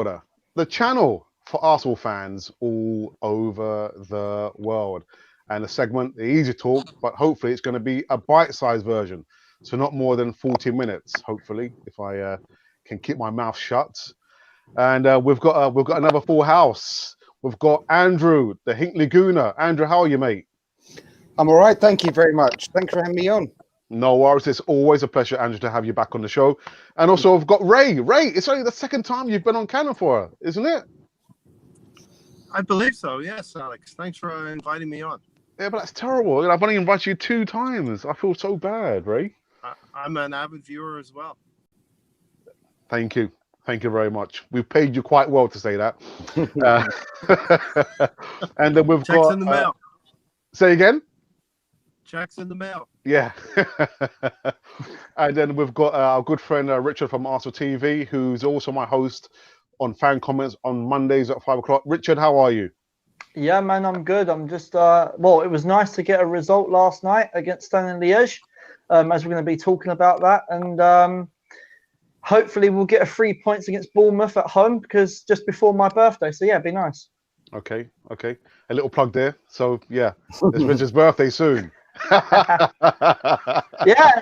Fodder, the channel for Arsenal fans all over the world. And the segment, the Easy Talk, but hopefully it's going to be a bite-sized version. So not more than 40 minutes, hopefully, if I can keep my mouth shut. And we've got another full house. We've got Andrew, the HINCKLEY GOONER. Andrew, how are you, mate? I'm all right. Thank you very much. Thanks for having me on. No worries. It's always a pleasure, Andrew, to have you back on the show. And also, I've got Ray. Ray, it's only the second time you've been on Cannon for her, isn't it? I believe so. Yes, Alex. Thanks for inviting me on. Yeah, but that's terrible. I've only invited you 2 times. I feel so bad, Ray. I'm an avid viewer as well. Thank you. Thank you very much. We've paid you quite well to say that. And then we've Checks got... in the mail. Say again? Checks in the mail. Yeah. And then we've got our good friend Richard from Arsenal TV, who's also my host on Fan Comments on Mondays at 5 o'clock. Richard, how are you? Yeah, man, I'm good. I'm just, well, it was nice to get a result last night against Liege, as we're going to be talking about that. And hopefully we'll get 3 points against Bournemouth at home, because just before my birthday. So, yeah, it'd be nice. Okay. A little plug there. So, yeah, it's Richard's birthday soon. Yeah,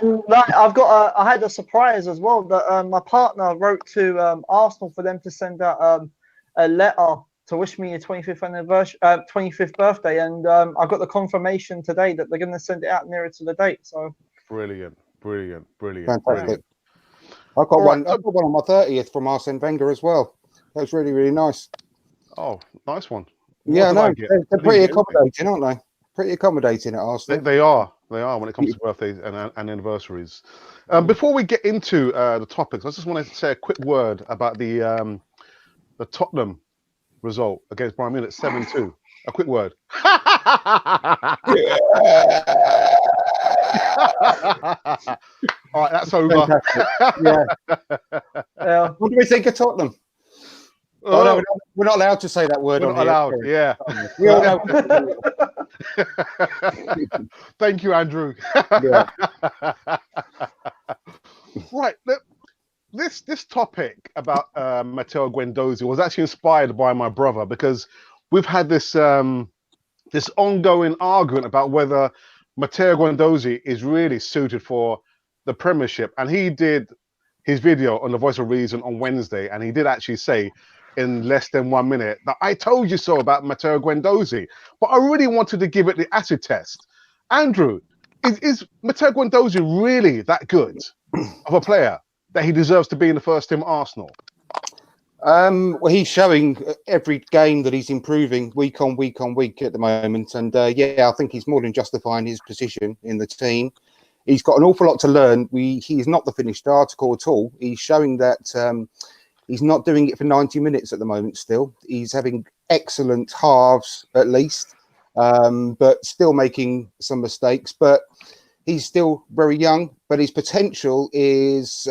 and I had a surprise as well that my partner wrote to Arsenal for them to send out a letter to wish me a 25th anniversary, 25th birthday, and I got the confirmation today that they're going to send it out nearer to the date. So brilliant. Fantastic. I've got one on my 30th from Arsene Wenger as well. That was really, really nice. Oh, nice one. Yeah, no, they're pretty accommodating, aren't they? Pretty accommodating at Arsenal. They are when it comes to birthdays and anniversaries. Before we get into the topics, I just want to say a quick word about the Tottenham result against Bayern Munich 7-2. A quick word. All right, that's over. Yeah. What do we think of Tottenham? Oh, no, we're not allowed to say that word. We're not allowed. Yeah. We all know. Thank you, Andrew. Yeah. Right. This topic about Matteo Guendouzi was actually inspired by my brother, because we've had this this ongoing argument about whether Matteo Guendouzi is really suited for the Premiership. And he did his video on the Voice of Reason on Wednesday, and he did actually say in less than 1 minute that I told you so about Matteo Guendouzi. But I really wanted to give it the acid test. Andrew, is Matteo Guendouzi really that good of a player that he deserves to be in the first team at Arsenal? Well, he's showing every game that he's improving week on week at the moment. And yeah, I think he's more than justifying his position in the team. He's got an awful lot to learn. He's not the finished article at all. He's showing that he's not doing it for 90 minutes at the moment still. He's having excellent halves at least, but still making some mistakes. But he's still very young, but his potential is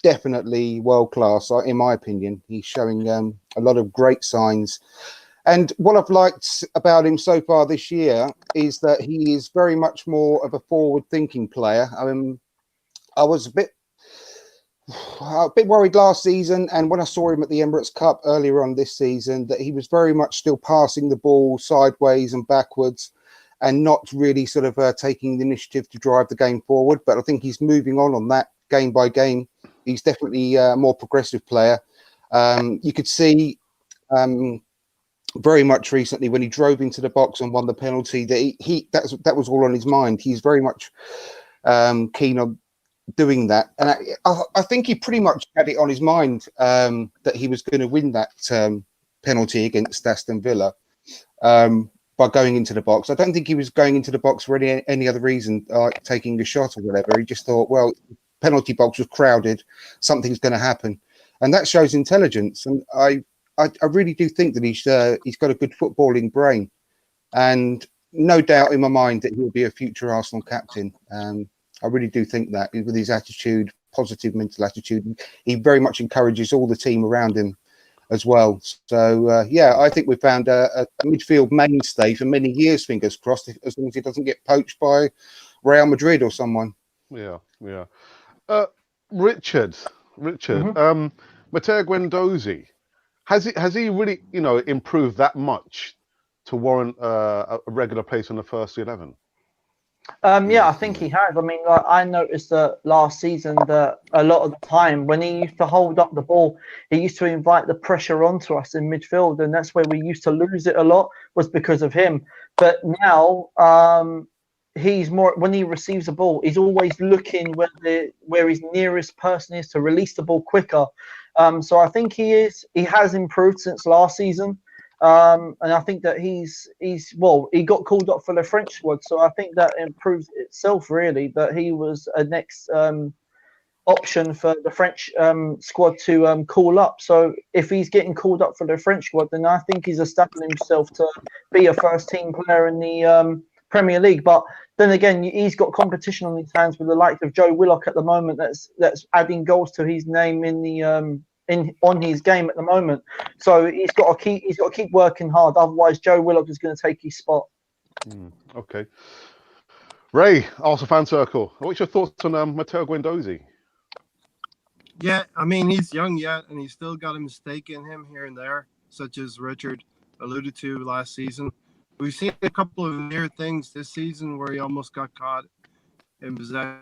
definitely world-class, in my opinion. He's showing a lot of great signs. And what I've liked about him so far this year is that he is very much more of a forward-thinking player. I was a bit worried last season, and when I saw him at the Emirates Cup earlier on this season, that he was very much still passing the ball sideways and backwards and not really sort of taking the initiative to drive the game forward. But I think he's moving on that game by game. He's definitely a more progressive player. You could see very much recently when he drove into the box and won the penalty that that was all on his mind. He's very much keen on doing that, and I think he pretty much had it on his mind that he was going to win that penalty against Aston Villa by going into the box. I don't think he was going into the box for any other reason, like taking a shot or whatever. He just thought, well, penalty box was crowded, something's going to happen, and that shows intelligence. And I really do think that he's got a good footballing brain, and no doubt in my mind that he'll be a future Arsenal captain. I really do think that with his attitude, positive mental attitude, he very much encourages all the team around him as well. So, yeah, I think we've found a midfield mainstay for many years, fingers crossed, as long as he doesn't get poached by Real Madrid or someone. Yeah. Richard, Mm-hmm. Matteo Guendouzi, Has he really, improved that much to warrant a regular place in the first 11? Yeah, I think he has. I mean, like, I noticed that last season that a lot of the time when he used to hold up the ball, he used to invite the pressure onto us in midfield, and that's where we used to lose it a lot, was because of him. But now, he's more, when he receives a ball, he's always looking where his nearest person is to release the ball quicker. So I think he has improved since last season. And I think that he got called up for the French squad, so I think that improves itself really, that he was a next option for the French squad to call up. So if he's getting called up for the French squad, then I think he's established himself to be a first team player in the Premier League. But then again, he's got competition on his hands with the likes of Joe Willock at the moment. That's adding goals to his name in the on his game at the moment. So he's got to keep working hard. Otherwise, Joe Willock is going to take his spot. Okay. Ray, Arsenal Fan Circle. What's your thoughts on Matteo Guendouzi? Yeah, I mean, he's young yet, and he's still got a mistake in him here and there, such as Richard alluded to last season. We've seen a couple of near things this season where he almost got caught in possession.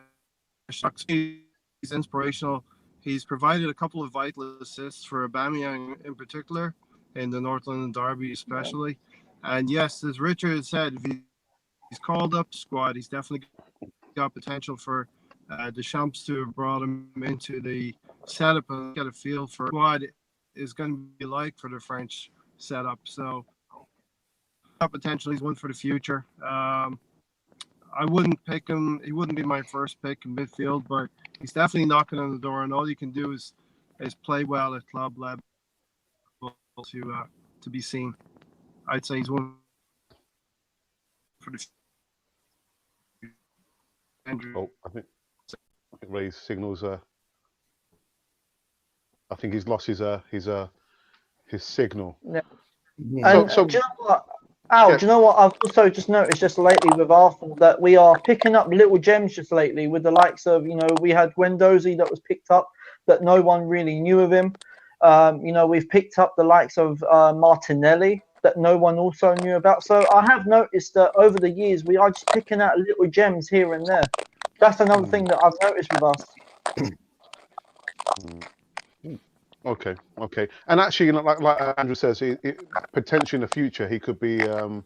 He's inspirational. He's provided a couple of vital assists for Aubameyang in particular, in the North London derby especially. And yes, as Richard said, if he's called up squad, he's definitely got potential for Deschamps to have brought him into the setup and get a feel for what it is going to be like for the French setup. So potentially he's one for the future. I wouldn't pick him. He wouldn't be my first pick in midfield, but he's definitely knocking on the door, and all you can do is play well at club level to be seen. I'd say he's one for the future. Oh, I think Ray's signals. I think he's lost his signal. Yeah. So, do you know what? Al, do you know what I've also just noticed just lately with Arsenal, that we are picking up little gems just lately with the likes of, we had Guendouzi that was picked up that no one really knew of him. We've picked up the likes of Martinelli that no one also knew about. So I have noticed that over the years we are just picking out little gems here and there. That's another thing that I've noticed with us. Okay. And actually, like Andrew says, potentially in the future he could be a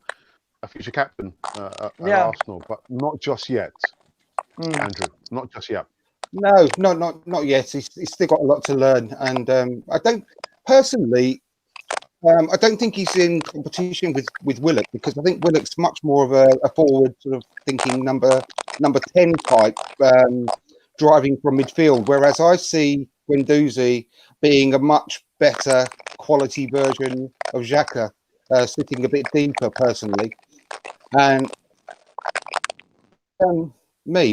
future captain at Arsenal, but not just yet. Andrew, not just yet. No, not yet. He's still got a lot to learn, and I don't think he's in competition with Willock, because I think Willock's much more of a forward sort of thinking number 10 type, driving from midfield, whereas I see Guendouzi being a much better quality version of Xhaka, sitting a bit deeper personally. And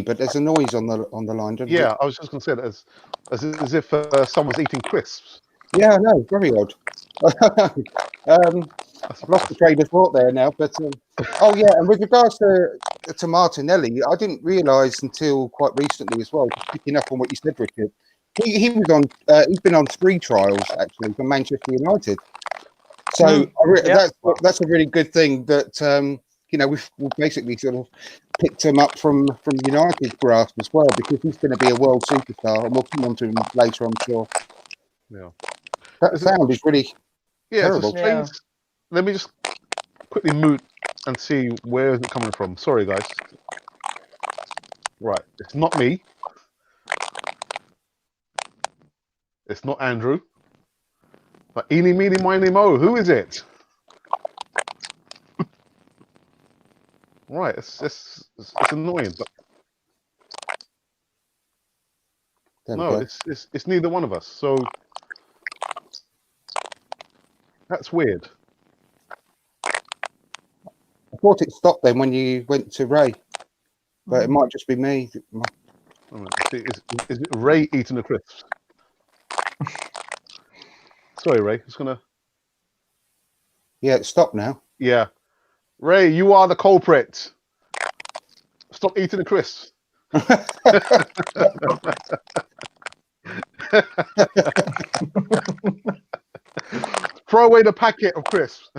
but there's a noise on the line. Yeah, I was just going to say that as if someone's eating crisps. Yeah, I know, very odd. I've lost the train of thought there now, but oh yeah, and with regards to Martinelli, I didn't realise until quite recently as well, just picking up on what you said, Richard. He was on. He's been on 3 trials actually for Manchester United. So that's a really good thing that we've basically sort of picked him up from United's grasp as well, because he's going to be a world superstar, and we'll come on to him later, I'm sure. Yeah, that sound is really terrible. Yeah. Let me just quickly mute and see where is it coming from. Sorry, guys. Right, it's not me. It's not Andrew. But eeny, meeny, miny, mo. Who is it? Right, it's annoying, but no, it's neither one of us. So that's weird. I thought it stopped then when you went to Ray, but it might just be me. Is it Ray eating the crisps? Sorry, Ray. It's gonna. Yeah, it stopped now. Yeah, Ray, you are the culprit. Stop eating the crisps. throw away the packet of crisps.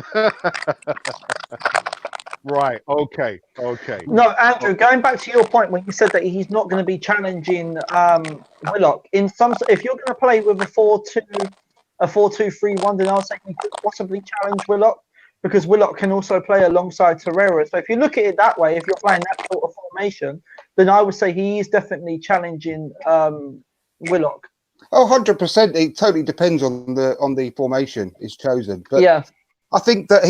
Right. Okay. Okay. No, Andrew, going back to your point when you said that he's not going to be challenging Willock in some. If you're going to play with a 4-2-3-1, then I'll say you could possibly challenge Willock because Willock can also play alongside Torreira. So if you look at it that way, if you're playing that sort of formation, then I would say he is definitely challenging Willock. Oh, 100%. It totally depends on the formation is chosen. But yeah. I think that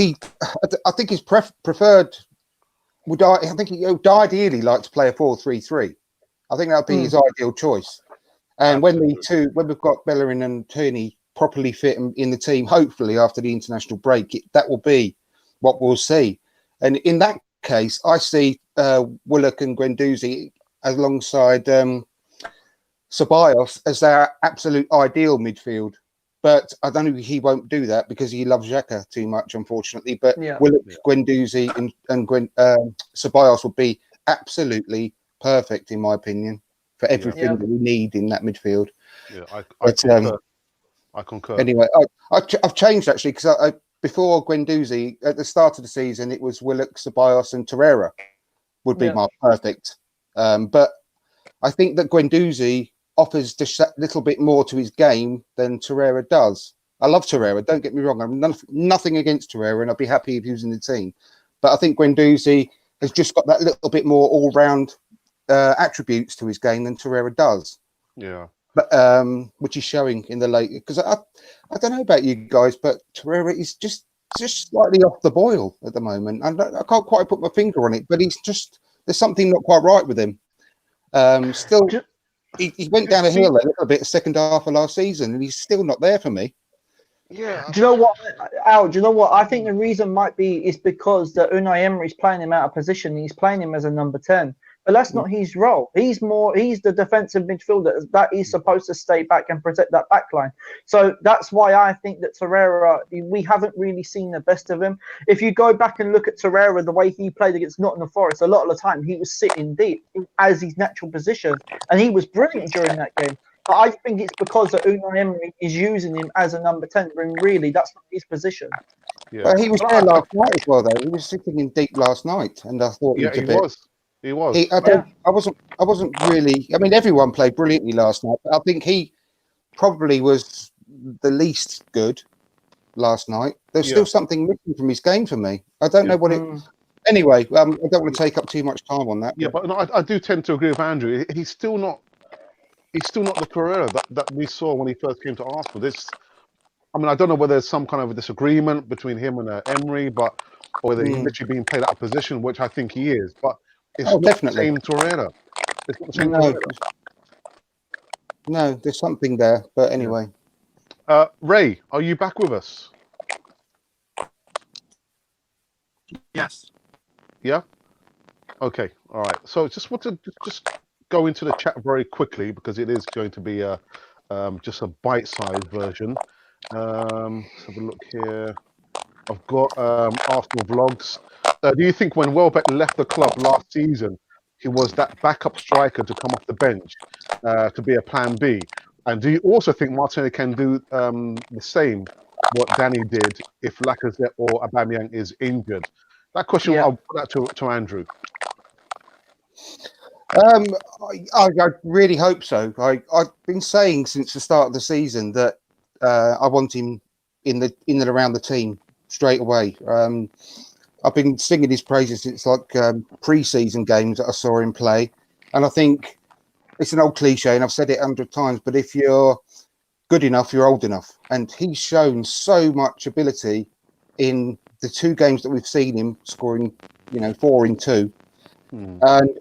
I think his preferred would. I think he would ideally like to play a 4-3-3. I think that would be his ideal choice. And when we've got Bellerin and Tierney properly fit in the team, hopefully after the international break, that will be what we'll see. And in that case, I see Willock and Guendouzi alongside Ceballos as their absolute ideal midfield. But I don't know, he won't do that because he loves Xhaka too much, unfortunately. But Willock, Guendouzi and Ceballos would be absolutely perfect, in my opinion, for everything that we need in that midfield. Yeah, I concur. Anyway, I've changed, actually, because before Guendouzi, at the start of the season, it was Willock, Ceballos and Torreira would be my perfect. But I think that Guendouzi offers just that little bit more to his game than Torreira does. I love Torreira, don't get me wrong. I'm nothing against Torreira, and I'd be happy if he was in the team. But I think Guendouzi has just got that little bit more all-round attributes to his game than Torreira does. Yeah. But which is showing in the late. Because I don't know about you guys, but Torreira is just slightly off the boil at the moment. I can't quite put my finger on it, but there's something not quite right with him. Still. He went down a hill a little bit the second half of last season, and he's still not there for me. Yeah. Do you know what, Al? Do you know what? I think the reason might be is because that Unai Emery's playing him out of position. He's playing him as a number 10, but that's not his role. He's the defensive midfielder that is supposed to stay back and protect that back line. So that's why I think that Torreira, we haven't really seen the best of him. If you go back and look at Torreira, the way he played against Nottingham Forest, a lot of the time he was sitting deep as his natural position, and he was brilliant during that game. But I think it's because that Unai Emery is using him as a number 10, when really that's not his position. Yeah. Well, he was there last night as well, though. He was sitting in deep last night, and I thought he was. He was. I wasn't really. I mean, everyone played brilliantly last night, but I think he probably was the least good last night. There's still something missing from his game for me. I don't know what it. Anyway, I don't want to take up too much time on that. Yeah, but no, I do tend to agree with Andrew. He's still not the Torreira that we saw when he first came to Arsenal. I mean, I don't know whether there's some kind of a disagreement between him and Emery, or whether he's literally being played out of position, which I think he is. But it's not definitely the same Torreira. It's not the same Torreira. No, there's something there. But anyway. Ray, are you back with us? Yes. Yeah? Okay. All right. So just want to just go into the chat very quickly because it is going to be just a bite-sized version. Let's have a look here. I've got Arsenal vlogs. Do you think when Welbeck left the club last season, he was that backup striker to come off the bench to be a plan B? And do you also think Martinelli can do the same, what Danny did, if Lacazette or Aubameyang is injured? That question, I'll put that to Andrew. I really hope so. I've been saying since the start of the season that I want him in and around the team straight away. I've been singing his praises since pre-season games that I saw him play, and I think it's an old cliche, and I've said it 100 times. But if you're good enough, you're old enough, and he's shown so much ability in the 2 games that we've seen him scoring, 4 in 2, and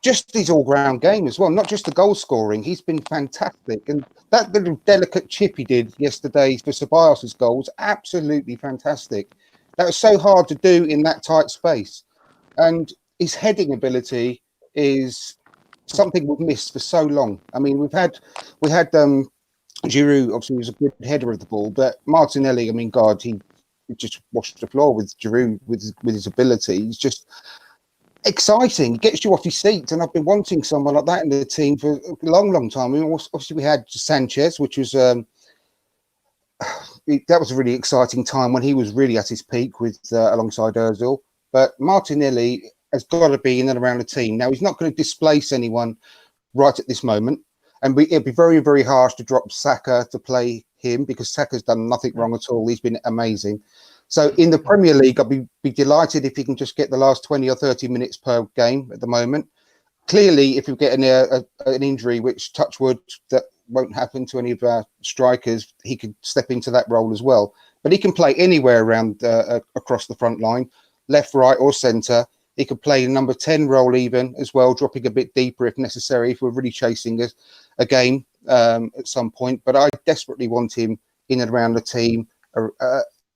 just his all-round game as well. Not just the goal scoring, he's been fantastic, and that little delicate chip he did yesterday for Ceballos' goal was absolutely fantastic. That was so hard to do in that tight space. And his heading ability is something we've missed for so long. I mean, we had Giroud, obviously, was a good header of the ball, but Martinelli, I mean, God, he just washed the floor with Giroud with his ability. He's just exciting. He gets you off your seat, and I've been wanting someone like that in the team for a long, long time. I mean, obviously, we had Sanchez, which was that was a really exciting time when he was really at his peak with alongside Ozil. But Martinelli has got to be in and around the team. Now, he's not going to displace anyone right at this moment. And it'd be very, very harsh to drop Saka to play him because Saka's done nothing wrong at all. He's been amazing. So in the Premier League, I'd be delighted if he can just get the last 20 or 30 minutes per game at the moment. Clearly, if you get an injury, which touch wood, that won't happen to any of our strikers, he could step into that role as well. But he can play anywhere around across the front line, left, right or centre. He could play a number 10 role even as well, dropping a bit deeper if necessary, if we're really chasing a game at some point. But I desperately want him in and around the team,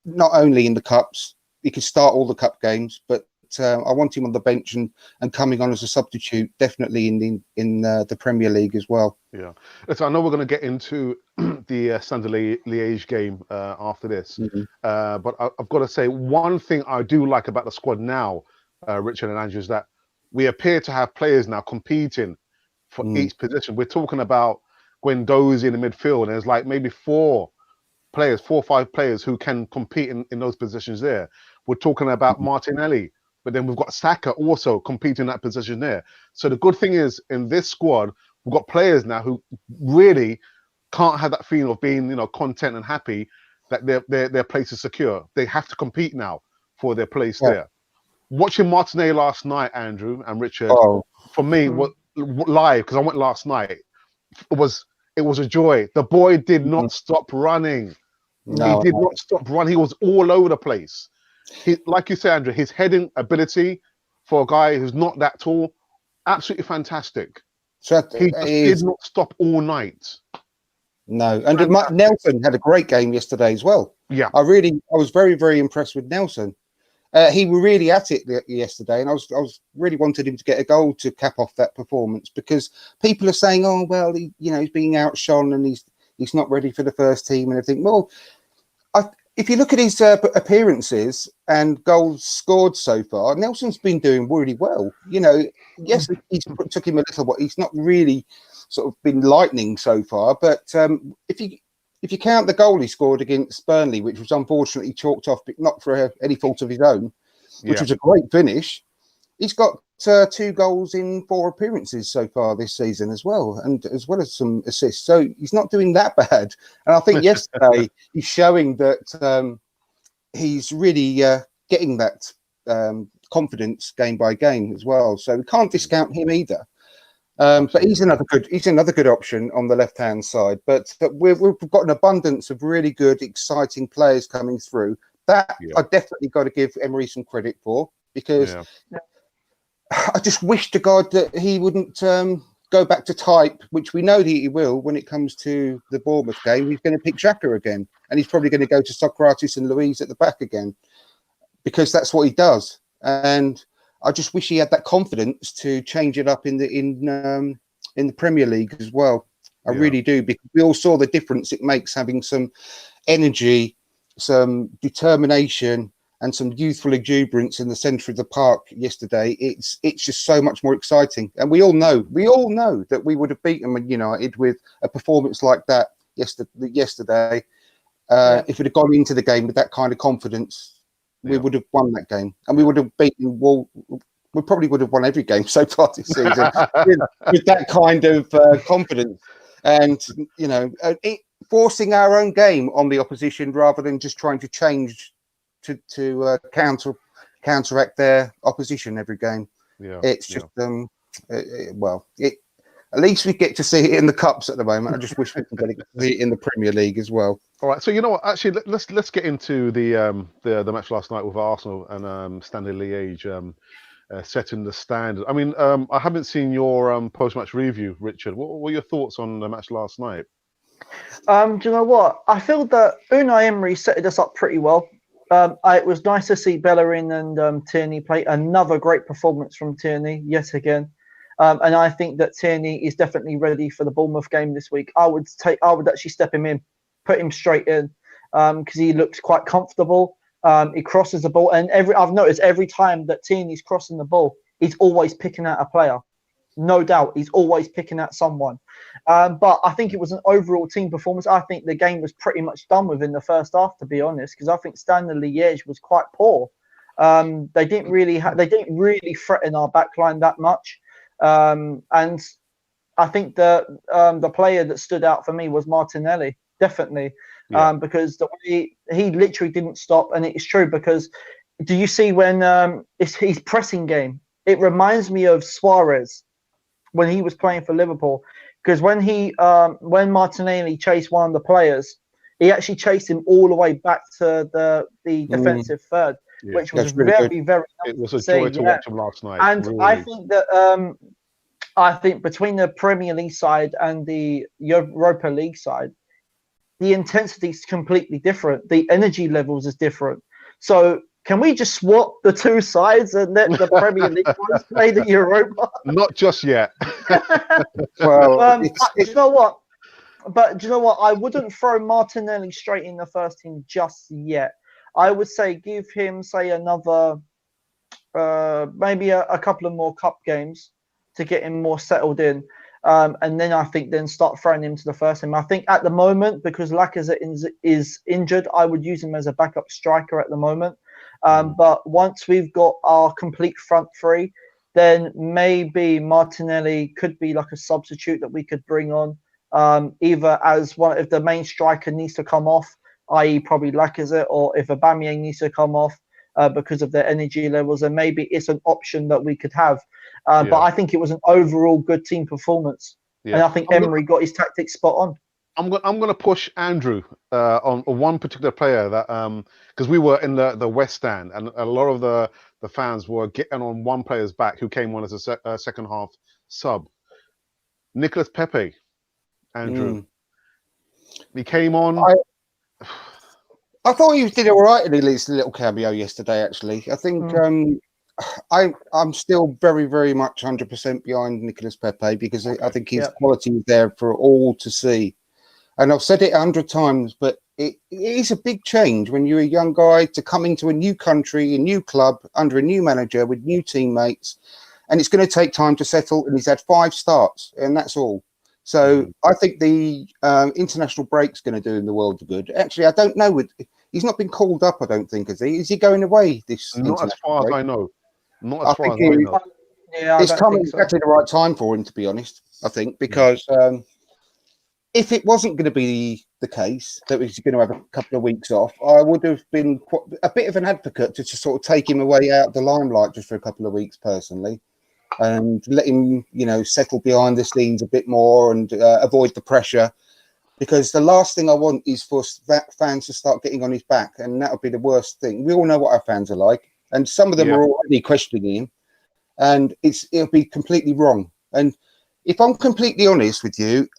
not only in the Cups. He could start all the Cup games, but I want him on the bench and coming on as a substitute, definitely in the Premier League as well. Yeah. So I know we're going to get into the Standard Liege game after this. But I've got to say, one thing I do like about the squad now, Richard and Andrew, is that we appear to have players now competing for each position. We're talking about Guendouzi in the midfield, and there's like maybe 4 or 5 players who can compete in those positions there. We're talking about Martinelli, but then we've got Saka also competing in that position there. So the good thing is, in this squad, we've got players now who really can't have that feeling of being, content and happy that their place is secure. They have to compete now for their place there. Watching Martinelli last night, Andrew and Richard, for me, live, because I went last night, it was a joy. The boy did not stop running. No, he did not stop running. He was all over the place. Like you said, Andrew, his heading ability for a guy who's not that tall, absolutely fantastic. So he just did not stop all night. No, and Nelson had a great game yesterday as well. Yeah, I was very, very impressed with Nelson. He was really at it yesterday, and I was really wanted him to get a goal to cap off that performance, because people are saying, "Oh, well, he's being outshone and he's not ready for the first team and everything." Well, if you look at his appearances and goals scored so far, Nelson's been doing really well. Yes, he's took him a little while. He's not really sort of been lightning so far, but if you count the goal he scored against Burnley, which was unfortunately chalked off, but not for any fault of his own, which was a great finish, he's got 2 goals in 4 appearances so far this season as well, and as well as some assists. So he's not doing that bad. And I think yesterday he's showing that he's really getting that confidence game by game as well. So we can't discount him either. But he's another good option on the left hand side. But we've got an abundance of really good, exciting players coming through. That I definitely got to give Emery some credit for, because I just wish to God that he wouldn't go back to type, which we know that he will when it comes to the Bournemouth game. He's going to pick Xhaka again, and he's probably going to go to Socrates and Luiz at the back again, because that's what he does. And I just wish he had that confidence to change it up in the Premier League as well. I really do, because we all saw the difference it makes having some energy, some determination, and some youthful exuberance in the centre of the park yesterday. It's just so much more exciting, and we all know that we would have beaten Man United with a performance like that yesterday. If we'd have gone into the game with that kind of confidence, we would have won that game, and we would have beaten. Well, we probably would have won every game so far this season with that kind of confidence, and forcing our own game on the opposition rather than just trying to change to counteract their opposition every game. It's just at least we get to see it in the Cups at the moment. I just wish we could get to see it in the Premier League as well. All right, so you know what? Actually, let's get into the match last night with Arsenal and Standard Liege setting the standard. I mean, I haven't seen your post-match review, Richard. What were your thoughts on the match last night? Do you know what? I feel that Unai Emery set us up pretty well. It was nice to see Bellerin and Tierney play. Another great performance from Tierney yet again. And I think that Tierney is definitely ready for the Bournemouth game this week. I would actually step him in, put him straight in, because he looks quite comfortable. He crosses the ball, and I've noticed every time that Tierney's crossing the ball, he's always picking out a player. no doubt. He's always picking at someone. But I think it was an overall team performance. I think the game was pretty much done within the first half, to be honest, because I think Standard Liège was quite poor. They didn't really threaten our backline that much. And I think the player that stood out for me was Martinelli, definitely, because the way he literally didn't stop, and it's true because do you see when it's his pressing game? It reminds me of Suarez when he was playing for Liverpool, because when Martinelli chased one of the players, he actually chased him all the way back to the defensive third, which was very nice. It was a joy to watch him last night. And really. I think that I think between the Premier League side and the Europa League side, the intensity is completely different. The energy levels is different. So can we just swap the two sides and let the Premier League ones play the Europa? Not just yet. Well, do you know what? But do you know what? I wouldn't throw Martinelli straight in the first team just yet. I would say give him, say, another, maybe a couple of more cup games to get him more settled in. And then I think then start throwing him to the first team. I think at the moment, because Lacazette is injured, I would use him as a backup striker at the moment. But once we've got our complete front three, then maybe Martinelli could be like a substitute that we could bring on, either as one if the main striker needs to come off, i.e. probably Lacazette, or if Aubameyang needs to come off because of their energy levels, and maybe it's an option that we could have. But I think it was an overall good team performance, and I think Emery got his tactics spot on. I'm going to push Andrew on one particular player that because we were in the West Stand, and a lot of the fans were getting on one player's back who came on as a second half sub. Nicolas Pepe, Andrew. He came on. I thought he did all right in his little cameo yesterday. Actually, I think I'm still very, very much 100% behind Nicolas Pepe because I think his quality is there for all to see. And I've said it 100 times, but it is a big change when you're a young guy to come into a new country, a new club, under a new manager with new teammates. And it's going to take time to settle. And he's had 5 starts, and that's all. So I think the international break's going to do him the world of good. Actually, I don't know. He's not been called up, I don't think, is he? Is he going away this Not as far break? as I know. Not as far as I know. Yeah, it's coming exactly the right time for him, to be honest, I think, because if it wasn't going to be the case that he's going to have a couple of weeks off, I would have been a bit of an advocate to just sort of take him away out of the limelight just for a couple of weeks, personally, and let him, settle behind the scenes a bit more and avoid the pressure. Because the last thing I want is for fans to start getting on his back, and that would be the worst thing. We all know what our fans are like, and some of them are already questioning him, and it'll be completely wrong. And if I'm completely honest with you,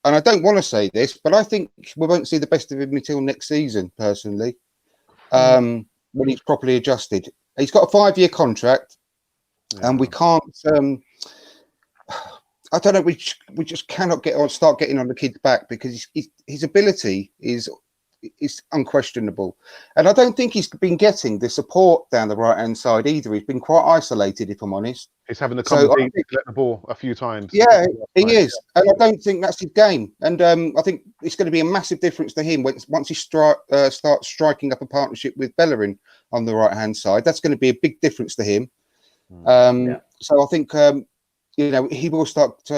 and I don't want to say this, but I think we won't see the best of him until next season, personally, when he's properly adjusted. He's got a 5-year contract, and we can't. I don't know. We just cannot start getting on the kid's back because his ability is unquestionable, and I don't think he's been getting the support down the right hand side either. He's been quite isolated, if I'm honest. He's having to come deep to get the ball a few times. Yeah, he is, and I don't think that's his game. And I think it's going to be a massive difference to him once he starts striking up a partnership with Bellerin on the right hand side. That's going to be a big difference to him. So I think. He will start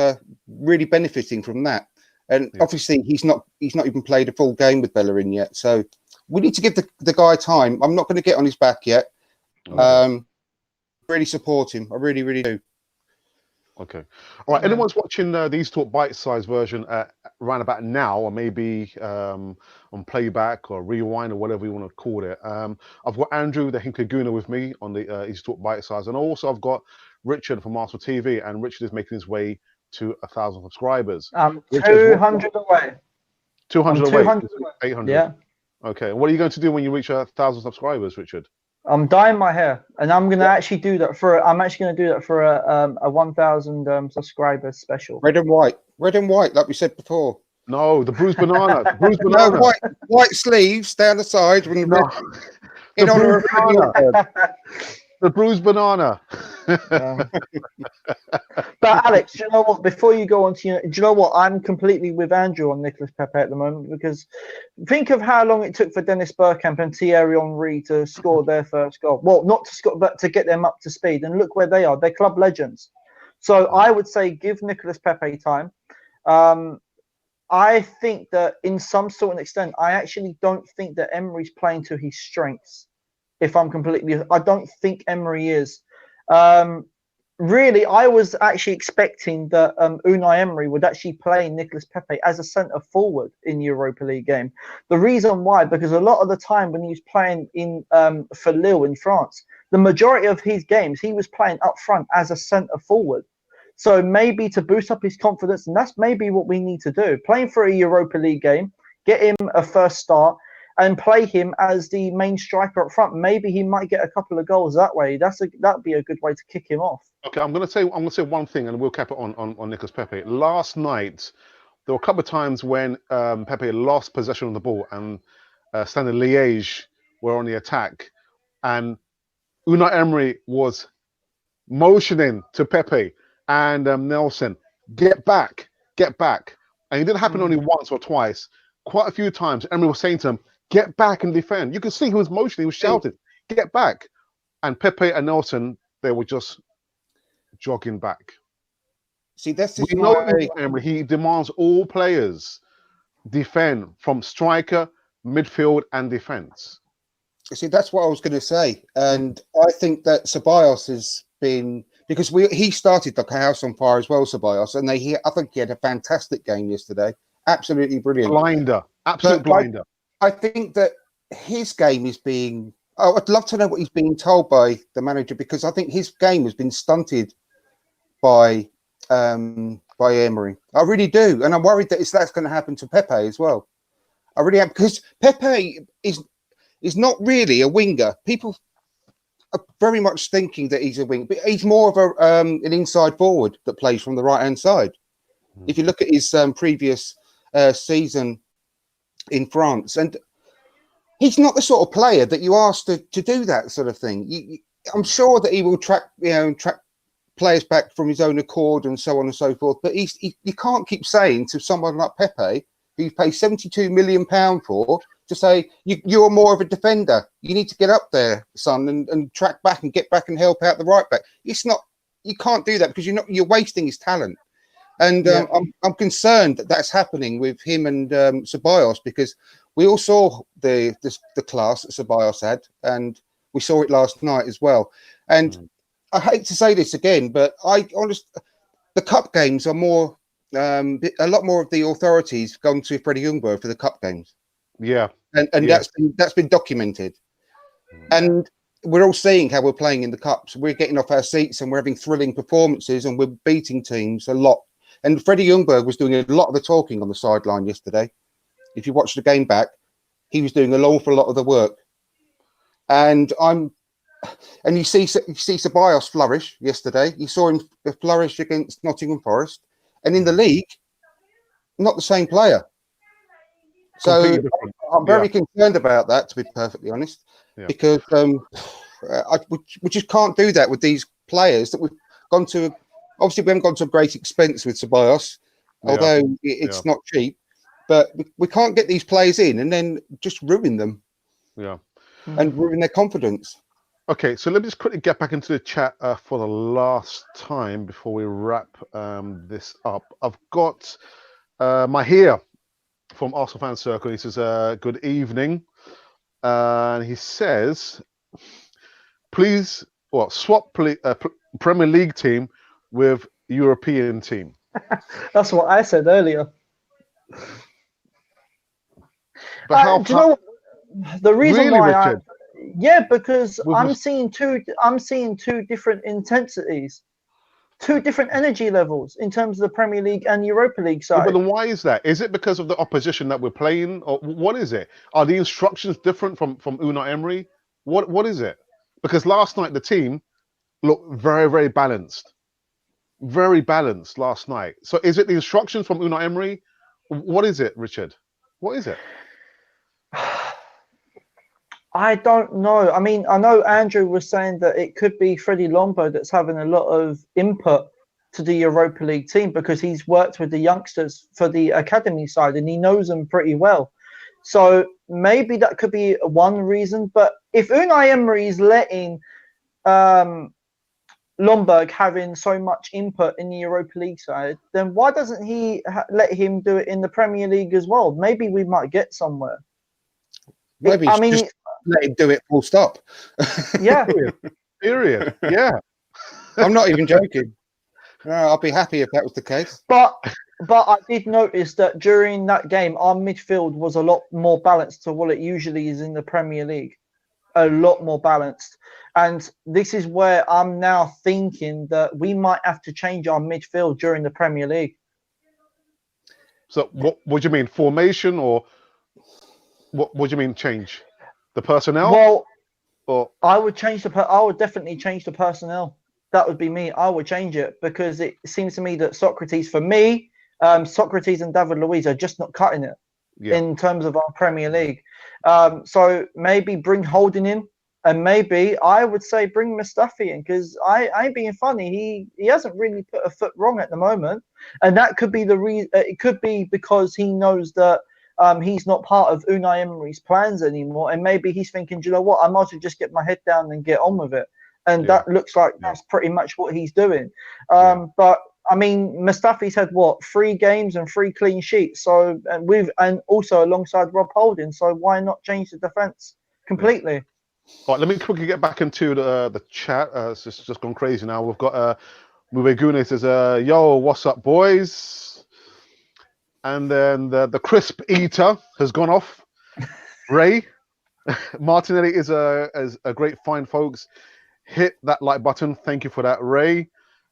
really benefiting from that. And obviously, he's not even played a full game with Bellerin yet. So we need to give the guy time. I'm not going to get on his back yet. Really support him. I really, really do. Okay. All right. Anyone's watching the Easytalk bite-sized version around about now, or maybe on playback or rewind or whatever you want to call it. I've got Andrew, the HINCKLEY GOONER, with me on the Easytalk bite-sized, and also I've got Richard from Arsenal TV, and Richard is making his way to 1,000 subscribers. 200 away. 200 away. 200 800. Yeah. Okay. What are you going to do when you reach 1,000 subscribers, Richard? I'm dyeing my hair, and I'm going to actually do that for. I'm actually going to do that for a 1,000 subscribers special. Red and white, like we said before. No, the bruised banana. The bruised banana. No, white sleeves down the side. In honor of The bruised banana. Yeah. But Alex, do you know what? Before you go on to, do you know what? I'm completely with Andrew on Nicolas Pepe at the moment, because think of how long it took for Dennis Bergkamp and Thierry Henry to score their first goal. Well, not to score, but to get them up to speed. And look where they are. They're club legends. So I would say give Nicolas Pepe time. I think that in some sort of extent, I actually don't think that Emery's playing to his strengths. If I'm completely, I don't think Emery is. Really, I was actually expecting that Unai Emery would actually play Nicolas Pepe as a centre forward in Europa League game. The reason why, because a lot of the time when he was playing in for Lille in France, the majority of his games he was playing up front as a centre forward. So maybe to boost up his confidence, and that's maybe what we need to do. Playing for a Europa League game, get him a first start, and play him as the main striker up front. Maybe he might get a couple of goals that way. That'd be a good way to kick him off. Okay, I'm gonna say one thing, and we'll cap it on Nicolas Pepe. Last night, there were a couple of times when Pepe lost possession of the ball, and Standard Liège were on the attack, and Unai Emery was motioning to Pepe and Nelson, get back, and it didn't happen only once or twice. Quite a few times, Emery was saying to him, get back and defend. You could see he was motioning, he was shouting, get back. And Pepe and Nelson, they were just jogging back. See, that's We know Emery, he demands all players defend from striker, midfield, and defense. See, that's what I was going to say. And I think that Ceballos has been, because he started like a house on fire as well, Ceballos, and I think he had a fantastic game yesterday. Absolutely brilliant. Blinder, absolute blinder. I think that his game is being, I'd love to know what he's being told by the manager, because I think his game has been stunted by Emery. I really do. And I'm worried that that's going to happen to Pepe as well. I really am, because Pepe is not really a winger. People are very much thinking that he's a winger, but he's more of an inside forward that plays from the right-hand side. If you look at his previous season in France, and he's not the sort of player that you ask to do that sort of thing. I'm sure that he will track players back from his own accord and so on and so forth. But you can't keep saying to someone like Pepe, who you pay £72 million for, to say you're more of a defender. You need to get up there, son, and track back and get back and help out the right back. It's not. You can't do that, because you're wasting his talent. And I'm concerned that that's happening with him and Ceballos, because we all saw the class that Ceballos had, and we saw it last night as well. And I hate to say this again, but the cup games are more, a lot more of the authorities gone to Freddie Ljungberg for the cup games. Yeah, and that's been documented, and we're all seeing how we're playing in the cups. We're getting off our seats and we're having thrilling performances, and we're beating teams a lot. And Freddie Ljungberg was doing a lot of the talking on the sideline yesterday. If you watch the game back, he was doing an awful lot of the work. And you see Ceballos flourish yesterday. You saw him flourish against Nottingham Forest, and in the league, not the same player. So I'm very concerned about that, to be perfectly honest, because we just can't do that with these players that we've gone to. Obviously, we haven't gone to a great expense with Ceballos, although it's not cheap. But we can't get these players in and then just ruin them. Yeah. And ruin their confidence. Okay, so let me just quickly get back into the chat for the last time before we wrap this up. I've got Mahir from Arsenal Fan Circle. He says, good evening. And he says, please, swap Premier League team with European team. That's what I said earlier. But do you know what? The reason really, why Richard? because I'm seeing two different intensities, two different energy levels in terms of the Premier League and Europa League side. But then why is that? Is it because of the opposition that we're playing, or what is it? Are the instructions different from Unai Emery? What is it? Because last night the team looked very, very balanced. Very balanced last night. So is it the instructions from Unai Emery? What is it, Richard? What is it? I don't know. I mean, I know Andrew was saying that it could be Freddie Lombo that's having a lot of input to the Europa League team because he's worked with the youngsters for the academy side and he knows them pretty well. So maybe that could be one reason. But if Unai Emery is letting Lomberg having so much input in the Europa League side, then why doesn't he let him do it in the Premier League as well? Maybe we might get somewhere. Maybe just let him do it full stop. Yeah. Period. Yeah. I'm not even joking. No, I'll be happy if that was the case. But I did notice that during that game, our midfield was a lot more balanced to what it usually is in the Premier League. A lot more balanced. And this is where I'm now thinking that we might have to change our midfield during the Premier League. So what do you mean? Formation or what do you mean change? The personnel? Well, or I would definitely change the personnel. That would be me. I would change it because it seems to me that Socrates and David Luiz are just not cutting it in terms of our Premier League. So maybe bring Holding in, and maybe I would say bring Mustafi in because I ain't being funny. He hasn't really put a foot wrong at the moment, and that could be the reason. It could be because he knows that he's not part of Unai Emery's plans anymore, and maybe he's thinking, do you know what? I might as well just get my head down and get on with it. And that looks like that's pretty much what he's doing. But I mean, Mustafi's had 3 games and 3 clean sheets. So and also alongside Rob Holding. So why not change the defense completely? All right, let me quickly get back into the chat. It's just gone crazy now. We've got GOONER says, "Yo, what's up, boys?" And then the crisp eater has gone off. Ray Martinelli is a great find, folks. Hit that like button. Thank you for that, Ray.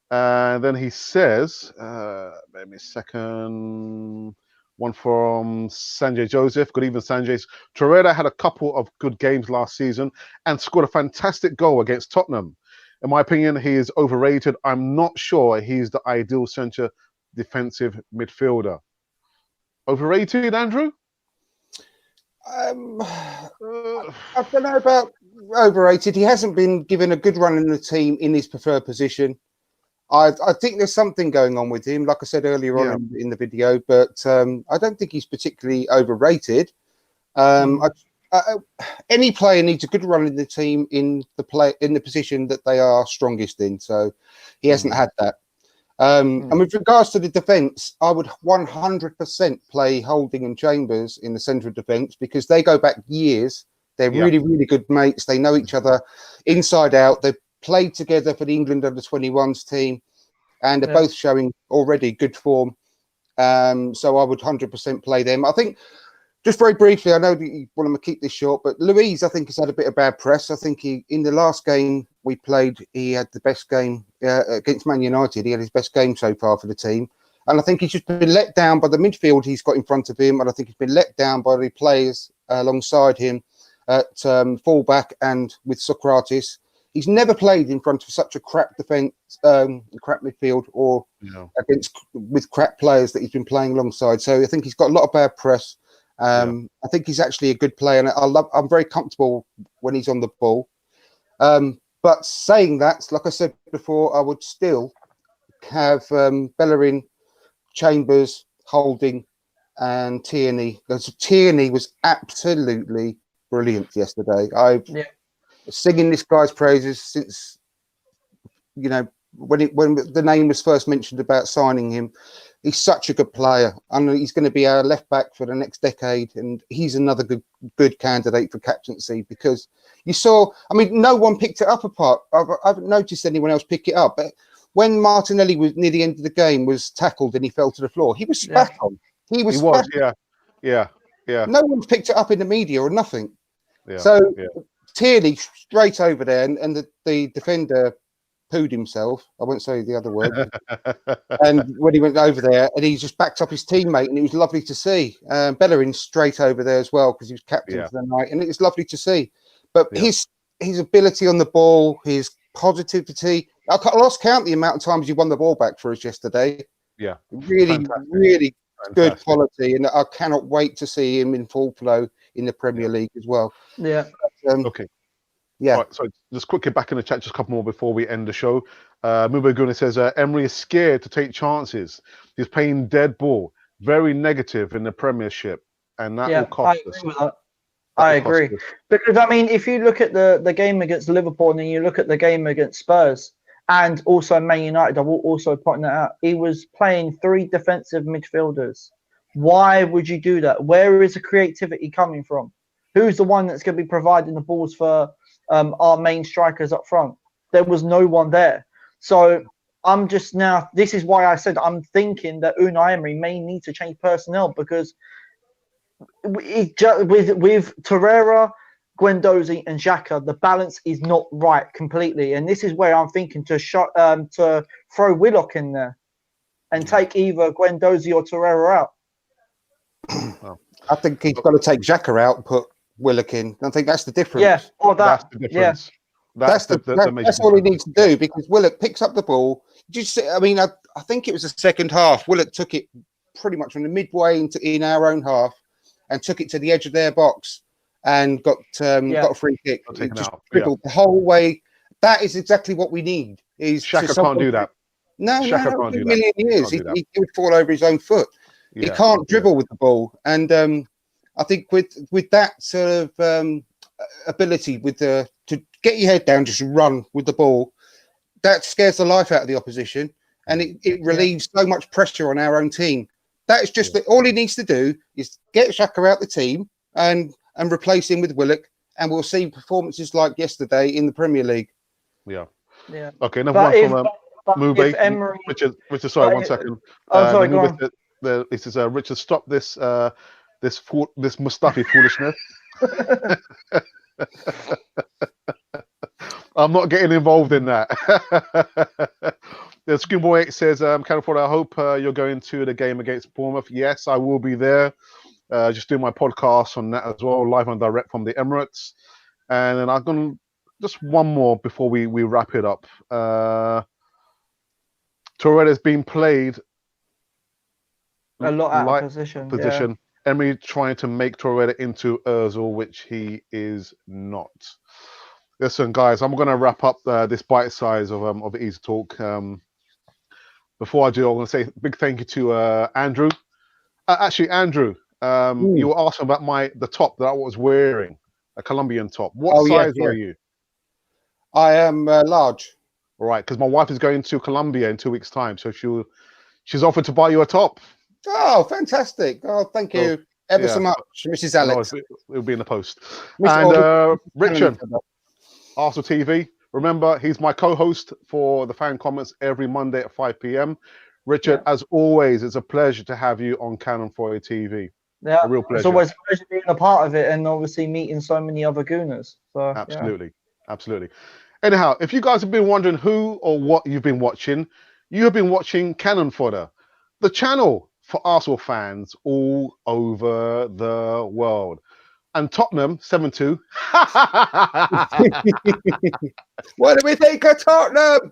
And then he says, wait me a second. One from Sanjay Joseph. Good evening, Sanjay. Torreira had a couple of good games last season and scored a fantastic goal against Tottenham. In my opinion, he is overrated. I'm not sure he's the ideal centre defensive midfielder. Overrated, Andrew? I don't know about overrated. He hasn't been given a good run in the team in his preferred position. I think there's something going on with him, like I said earlier on in the video, but I don't think he's particularly overrated. Any player needs a good run in the team in the position that they are strongest in. So he hasn't had that. And with regards to the defence, I would 100% play Holding and Chambers in the centre of defence because they go back years. They're really, really good mates. They know each other inside out. They've played together for the England under-21s team, and they're both showing already good form. So I would 100% play them. I think, just very briefly, I know that you want to keep this short, but Luiz, I think, has had a bit of bad press. I think in the last game we played, he had the best game against Man United. He had his best game so far for the team. And I think he's just been let down by the midfield he's got in front of him. And I think he's been let down by the players alongside him at fullback and with Socrates. He's never played in front of such a crap defence, crap midfield, or with crap players that he's been playing alongside. So I think he's got a lot of bad press. I think he's actually a good player, and I'm very comfortable when he's on the ball. But saying that, like I said before, I would still have Bellerin, Chambers, Holding, and Tierney. Tierney was absolutely brilliant yesterday. Singing this guy's praises since, you know, when the name was first mentioned about signing him. He's such a good player, and he's going to be our left back for the next decade. And he's another good candidate for captaincy because you saw. I mean, no one picked it up apart. I haven't noticed anyone else pick it up. But when Martinelli was near the end of the game, was tackled and he fell to the floor, he was spat on. He was. Yeah. No one's picked it up in the media or nothing. Tierney straight over there, and the defender pooed himself. I won't say the other word. And when he went over there, and he just backed up his teammate, and it was lovely to see. Bellerin straight over there as well because he was captain for the night, and it was lovely to see. But his ability on the ball, his positivity. I lost count the amount of times he won the ball back for us yesterday. Yeah, really, really good quality, and I cannot wait to see him in full flow in the Premier League as well. Yeah. Okay. Yeah. All right, so just quickly back in the chat, just a couple more before we end the show. Mubo Guna says Emery is scared to take chances. He's playing dead ball, very negative in the Premiership, and that will cost us. Agree with that. I agree. Because, I mean, if you look at the game against Liverpool and then you look at the game against Spurs and also Man United, I will also point that out, he was playing 3 defensive midfielders. Why would you do that? Where is the creativity coming from? Who's the one that's going to be providing the balls for our main strikers up front? There was no one there. So I'm just now, this is why I said I'm thinking that Unai Emery may need to change personnel, because with Torreira, Guendouzi and Xhaka, the balance is not right completely. And this is where I'm thinking to throw Willock in there and take either Guendouzi or Torreira out. Well, I think he's got to take Xhaka out and put Willock in. I think that's the difference. Yeah, or that. That's the difference. Yeah. That's all he needs to do, because Willock picks up the ball. I mean, I think it was the second half. Willock took it pretty much from the midway in our own half and took it to the edge of their box and got a free kick. Just dribbled the whole way. That is exactly what we need. Xhaka can't do that. No, Xhaka can't do that. Million years. He would fall over his own foot. He can't dribble with the ball. And I think with that sort of ability, to get your head down, just run with the ball, that scares the life out of the opposition, and it relieves so much pressure on our own team. That is just all he needs to do is get Xhaka out the team and replace him with Willock, and we'll see performances like yesterday in the Premier League. Yeah. Yeah. Okay, another one from Mube. Emery, Richard, sorry, 1 second. Oh, sorry, go on. He says, Richard, stop this Mustafi foolishness. I'm not getting involved in that. The Schoolboy 8 says, Canaford, I hope you're going to the game against Bournemouth. Yes, I will be there. Just doing my podcast on that as well, live and direct from the Emirates. And then I'm going to just one more before we wrap it up. Torreira has been played a lot out of position. Yeah. Emery trying to make Torreira into Ozil, which he is not. Listen, guys, I'm going to wrap up this bite size of Easy Talk. Before I do, I'm going to say a big thank you to Andrew. Actually, Andrew, you were asking about the top that I was wearing, a Colombian top. What size are you? I am large. All right, because my wife is going to Colombia in 2 weeks' time, so she's offered to buy you a top. Oh, fantastic! Oh, thank you ever so much, Mrs. Alex. It'll be in the post. And Richard, Arsenal TV. Remember, he's my co-host for the fan comments every Monday at 5 p.m. Richard, as always, it's a pleasure to have you on Cannon for TV. Yeah, a real pleasure. It's always a pleasure being a part of it, and obviously meeting so many other Gooners. So absolutely. Anyhow, if you guys have been wondering who or what you've been watching, you have been watching Cannon Fodder, the channel for Arsenal fans all over the world. And Tottenham 7-2. What do we think of Tottenham?